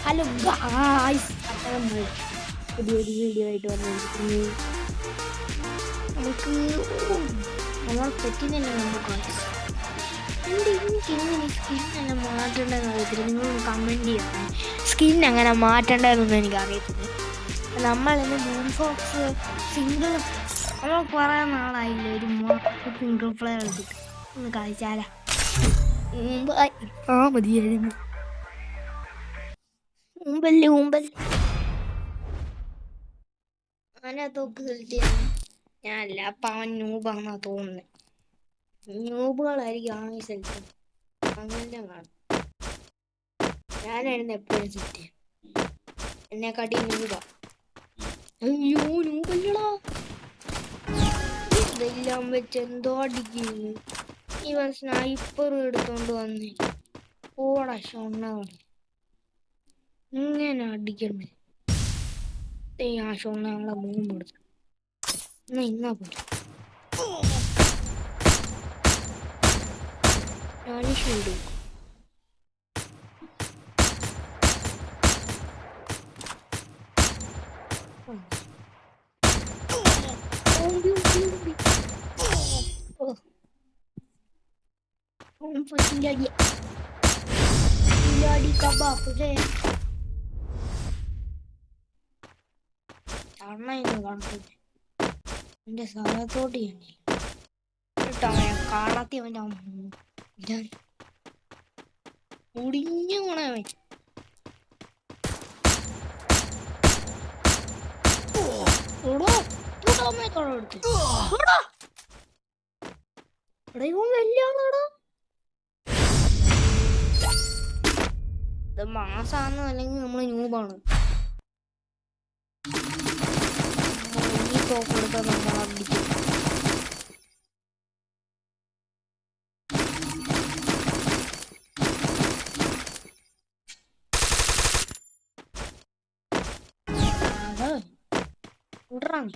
Hello guys, നമ്മൾ പുതിയൊരു video ആയിട്ട് വന്നിരിക്കുന്നു. നമുക്ക് നമ്മൾ പെറ്റിനെല്ലാം നമ്മൾ ഗായ്സ് ഇങ്ങനെ സ്കിന്നെല്ലാം മാറ്റേണ്ടതെന്ന് അറിയത്തില്ല. നിങ്ങൾ കമൻറ്റ് ചെയ്യണം സ്കിൻ അങ്ങനെ മാറ്റേണ്ടതെന്നൊന്നും എനിക്ക് അറിയത്തില്ല. നമ്മളിന്ന് മൂൺ ഫോക്സ് സിംഗിൾ നമ്മൾ കുറേ നാളായില്ല ഒരു സിംഗിൾ പ്ലെയർ കളിച്ചിട്ട്. ഒന്ന് കളിച്ചാലാ മതിയായിരുന്നു. ഊമ്പൽ അതിനകത്തൊക്കെ കളിച്ചാണ് ഞാനല്ല. അപ്പം അവൻ ന്യൂബാണെന്നാ തോന്നുന്നത്. ന്യൂബുകളായിരിക്കും ആണെങ്കിൽ സെൽഫ് അങ്ങനെ കാണും. ഞാനായിരുന്നു എപ്പോഴും സെറ്റ് എന്നെക്കാട്ടി ന്യൂബാ. അയ്യോ ന്യൂബല്ലടാ, ഇതെല്ലാം വെച്ച് എന്തോ അടിക്കുന്നു. ഇവൻ സ്നൈപ്പർ എടുത്തോണ്ട് വന്നേ. ഓടാ ഷൊണ്ണ ഇങ്ങനെ അടിക്കണ്ടേ. ആ ഷൊണ്ണ ഞങ്ങളെ മൂന്ന് കൊടുത്തു. ഇന്നാ പോയി ഞാനും ഷീൽഡ് എന്റെ സ്ഥലത്തോട്ട് കേട്ടോ. അവനെ കാണാത്തി അവൻ്റെ ഞാൻ മുടിഞ്ഞു പോണവൻ. ഇത് മാസാന്ന് അല്ലെങ്കിൽ നമ്മള് ന്യൂബാണ്. ഈ തോക്കെടുത്ത നമ്മൾ അടിക്കും. വിടറാണ്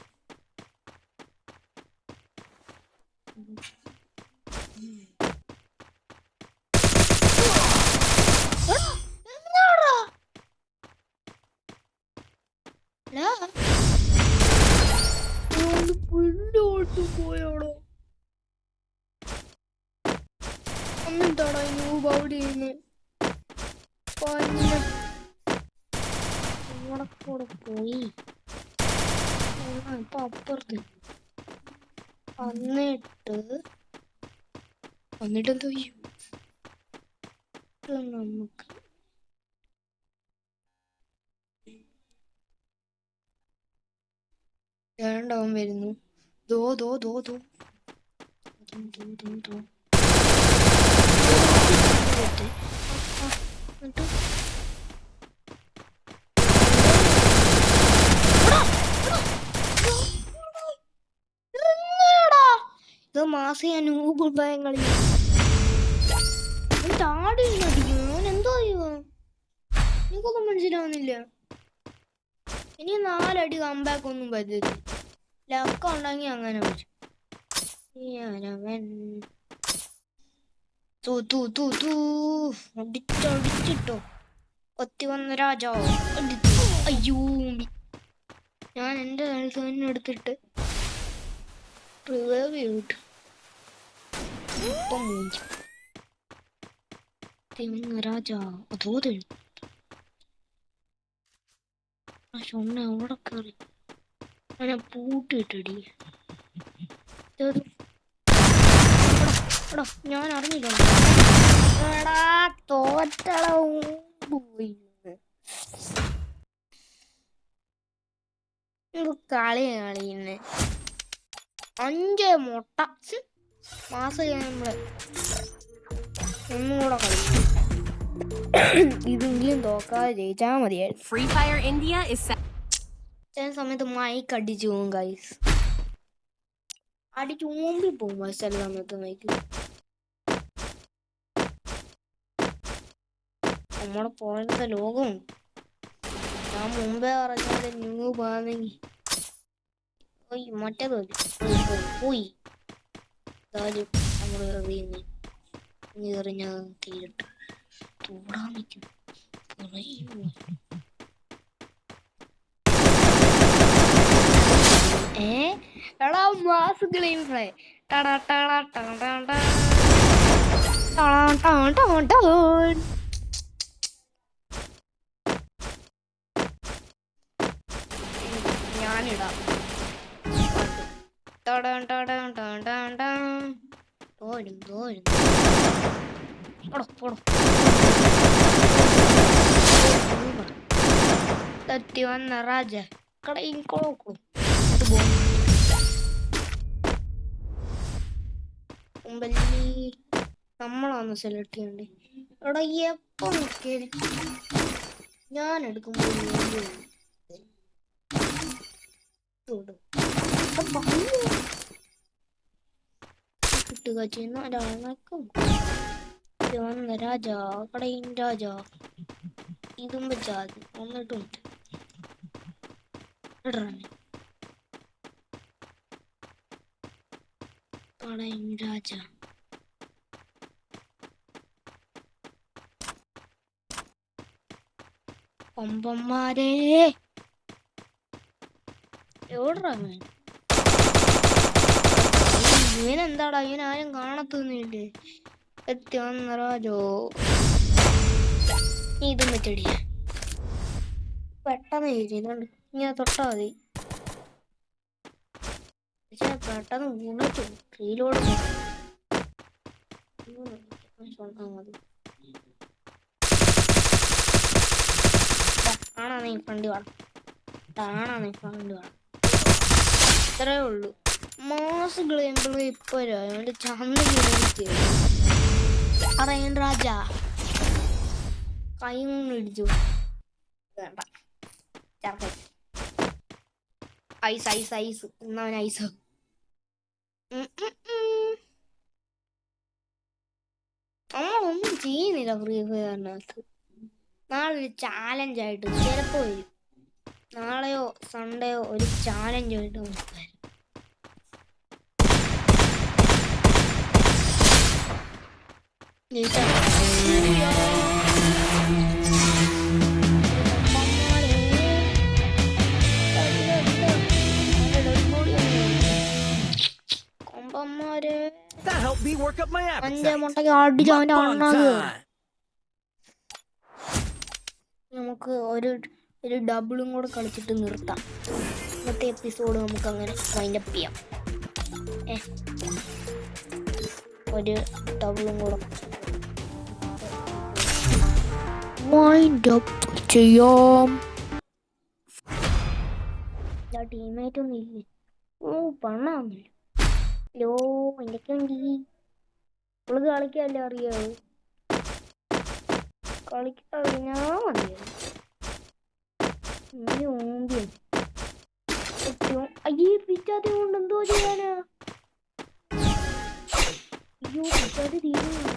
പുല്ലോട്ട് പോയോടോ. എന്നിട്ടാടോ ന്യൂബ് അവിടെ ഇരുന്ന് കൂടെ പോയി. ഇപ്പൊ അപ്പുറത്ത് വന്നിട്ട് എന്തോ ചെയ്യും നമുക്ക്. രണ്ടാവും വരുന്നു. ദോ ദോ ദോ ദോ ദോ ഇത് മാസം ഞാൻ ഊബിൾ ഭയങ്ങളി താടിക്കും. അവൻ എന്തോ ചെയ്യുമോ എനിക്കൊന്നും മനസ്സിലാവുന്നില്ല. ഇനി 4 അടി കമ്പാക്ക് ഒന്നും പറ്റത്തില്ല. ലക്ക ഉണ്ടെങ്കിൽ അങ്ങനെ പറ്റും. അടിച്ചിട്ടോ കൊത്തി വന്ന രാജാവ് അയ്യോ. ഞാൻ എൻ്റെ സ്ഥലത്ത് തന്നെ എടുത്തിട്ട് പ്രിവേവ് ചെയ്തിട്ട് ഇപ്പം രാജാ അതോ ഷൊണ്ണ അവിടെ കയറി അവനെ പൂട്ടിയിട്ടടി. ഞാൻ അറിഞ്ഞില്ല. കളിയുന്നെ 5 മുട്ട മാസം നമ്മള് ഒന്നുകൂടെ കളിക്കും. ഇതെങ്കിലും തോക്കാതെ ജയിച്ചാ മതിയായിരുന്നു. ഫ്രീ ഫയർ ഇന്ത്യ ചില സമയത്ത് മൈക്ക് അടിച്ചു പോകും ഗൈസ്. അടിച്ചു ഊമ്പി പോകും ചില സമയത്ത് മൈക്ക്. നമ്മുടെ പോലത്തെ ലോകം ഞാൻ മുമ്പേ പറഞ്ഞാല് ന്യൂബാണെങ്കിൽ മറ്റേത് പോയി നമ്മൾ എറിയുന്ന എറിഞ്ഞ തീരട്ട് തൂടാൻ നിൽക്കും. എടാ മാസ് ഗെയിം പ്ലേ ഞാനിടാം തത്തി വന്ന രാജ കടയിൽ കൊളോക്കോ നമ്മളൊന്ന് സെലക്ട് ചെയ്യണ്ടേ എടാ എപ്പോ നോക്കിയാലും ഞാൻ എടുക്കുമ്പോൾ കിട്ടുക ചെയ്യുന്ന ഒരാളാക്കും വന്ന രാജ കടയിൻ രാജ ഇതും വെച്ചാൽ വന്നിട്ടുണ്ട് കടയിൻ രാജ കൊമ്പന്മാരെ എവിടാ ഇവനെന്താടാ ഇവനാരും കാണത്തൊന്നുമില്ലേ എത്തി വന്ന രാജോ ഇതും വെച്ചടിയ പെട്ടെന്ന് ചെയ്യുന്നുണ്ട് ഇങ്ങനെ തൊട്ടാ മതി പക്ഷെ പെട്ടെന്ന് ഗുണിച്ചു ട്രീലോട് മതി ആണാ ഫണ്ട് വേണം ആണാ ഫണ്ട് വേണം ഇത്രേ ഉള്ളൂ മാസ് ഗെയിംപ്ലേ ഇപ്പോഴാ അവന്റെ ചന്ത അറിയൻ രാജ കൈ കൊണ്ട് ഇടിച്ചു വേണ്ട ചേർക്ക ഐസ് ഐസ് ഐസ് എന്നവൻ ഐസ് നമ്മളൊന്നും ചെയ്യുന്നില്ല ഫ്രീ ഫയറിനകത്ത് നാളെ ഒരു ചാലഞ്ചായിട്ട് ചിലപ്പോ വരും നാളെയോ സൺഡേയോ ഒരു ചാലഞ്ചായിട്ട് നമുക്ക് വരും കൊമ്പന്മാരെ അഞ്ചേ മുട്ടയ്ക്ക് അടിച്ച് അവന്റെ അണ്ണാക്ക് നമുക്ക് ഒരു ഡബിളും കൂടെ കളിച്ചിട്ട് നിർത്താം ഇന്നത്തെ എപ്പിസോഡ് നമുക്ക് അങ്ങനെ വൈൻഡപ്പ് ചെയ്യാം ഒരു ഡബിളും കൂടെ വൈൻഡപ്പ് ചെയ്യാം ടീമേറ്റ് ഒന്നും ഇല്ലേ പണ്ണാന്നില്ല ഹലോ എന്തൊക്കെ ഉണ്ട് നമ്മള് കളിക്കല്ലേ അറിയാവൂ കളിക്കാറിഞ്ഞാ മതിയോ അയ്യേ പിറ്റാതെ കൊണ്ട് എന്തോ ചെയ്യാനാ അയ്യോ പിറ്റാതെ തീരുന്നു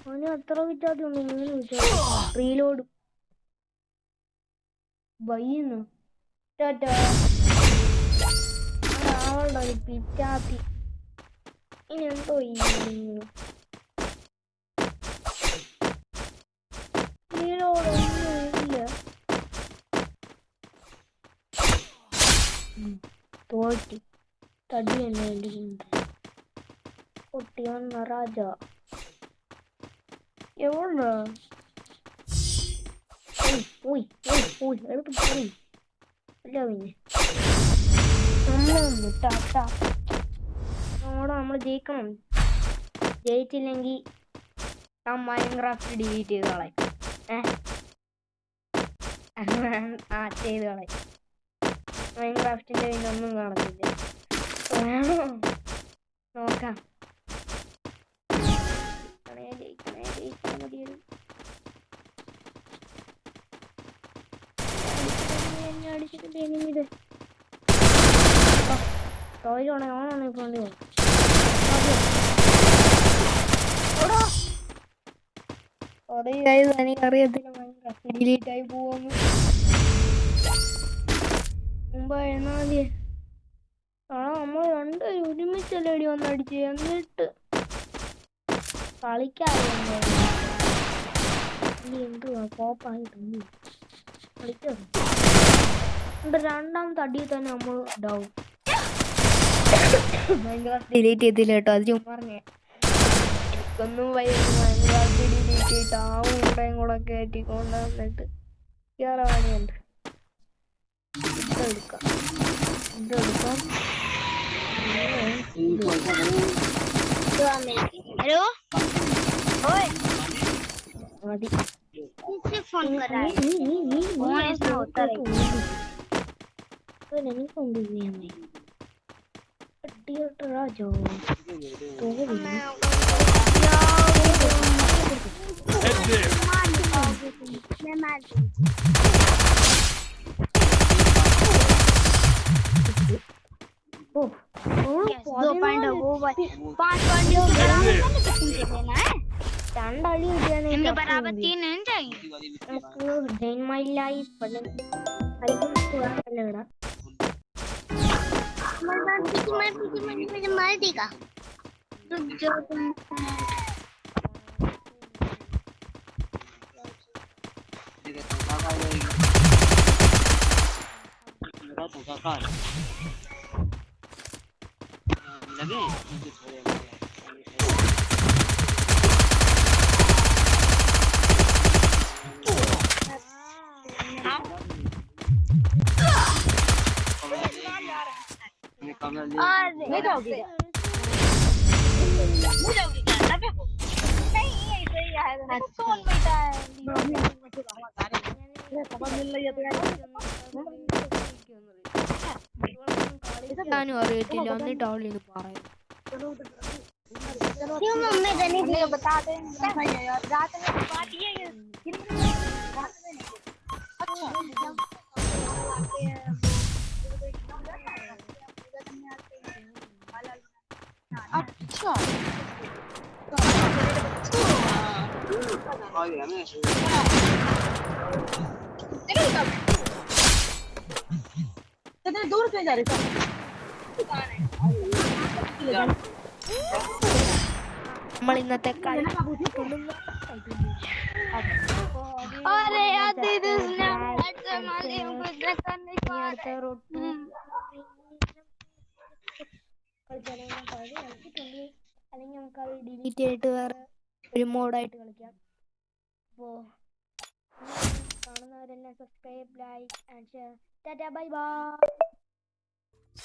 അവന് അത്ര പിറ്റാതെ ഉണ്ട് ഇങ്ങനെ വിചാരിച്ചു റീലോഡ് വയ്യുന്നു ആളുടെ ഒരു പിറ്റാത്തി ഇനി എന്തോ റീലോഡ് ഇല്ല തോറ്റി തടി തന്നെ എൻ്റെ കുട്ടി വന്ന രാജ എവിടെ എടുത്ത് പോയി അല്ല പിന്നെ നമ്മൾ ജയിക്കണം ജയിച്ചില്ലെങ്കിൽ മൈൻക്രാഫ്റ്റ് ഡിലീറ്റ് ചെയ്ത് കളയും ചെയ്ത് കളയും മൈൻക്രാഫ്റ്റിന്റെ പിന്നെ ഒന്നും കാണത്തില്ല നോക്കാം ജയിക്കാൻ മതിയൊരു അടിച്ചിട്ട് തോയിലാണെ ഓണാണ് ഇപ്പോണ്ടി എനിക്കറിയത്തില്ല ഡിലീറ്റ് ആയി പോവാന്ന് മുമ്പ് എഴുന്നാ മതിയേ നമ്മൾ രണ്ടുപേരും ഒരുമിച്ചല്ലേടി വന്നടിച്ച് എന്നിട്ട് കളിക്കാതെ എന്തുവാ കോപ്പായിട്ടുണ്ട് കളിച്ചത്. രണ്ടാമത്തെ അടിയിൽ തന്നെ നമ്മൾ ഡൗൺ. ഡിലീറ്റ് ചെയ്തില്ല കേട്ടോ, അത് ചുമ്മാ പറഞ്ഞേ. എനിക്കൊന്നും ഭയങ്കര ഡിലീറ്റ് ചെയ്തിട്ട് ആ ഉണ്ടയും കൂടെ കയറ്റിക്കൊണ്ട് വന്നിട്ട് വേറെ പണിയുണ്ട്. ഇതെടുക്കാം हेलो ओए മതി. किससे फोन कर रहा है फोन इसमें होता रहेगा नहीं फोन दीजिए हमें थिएटर आ जाओ तो मैं मार दूंगी ओ दो पॉइंट वो 5 पॉइंट के बराबर मैंने तो पूछ लेना है രണ്ടടി കിട്ടിയാണ് इनके बराबर 3 नहीं चाहिए ഡേ ഇൻ മൈ ലൈഫ് അല്ലടാ मुझे मार देगा रुक जाओ तुम लगे ഞാനും അറിയത്തില്ല എന്നിട്ട് അവളിന്ന് പറയും. क्यों मम्मी गनी भी बता दे रात में बात ये अच्छा कितने दूर क्यों जा रही हो? നമ്മൾ ഇന്നത്തെ കളി अरे यार दीदी उसने अच्छा माली हमको इतना करने को आ रहा है അല്ലെങ്കിൽ നമുക്ക് അത് ഡിലീറ്റ് ചെയ്തിട്ട് വേറെ ഒരു മോഡായിട്ട് കളിക്കാം. അപ്പോൾ കാണുന്നവരെല്ലാം subscribe, like and share. Tata bye by.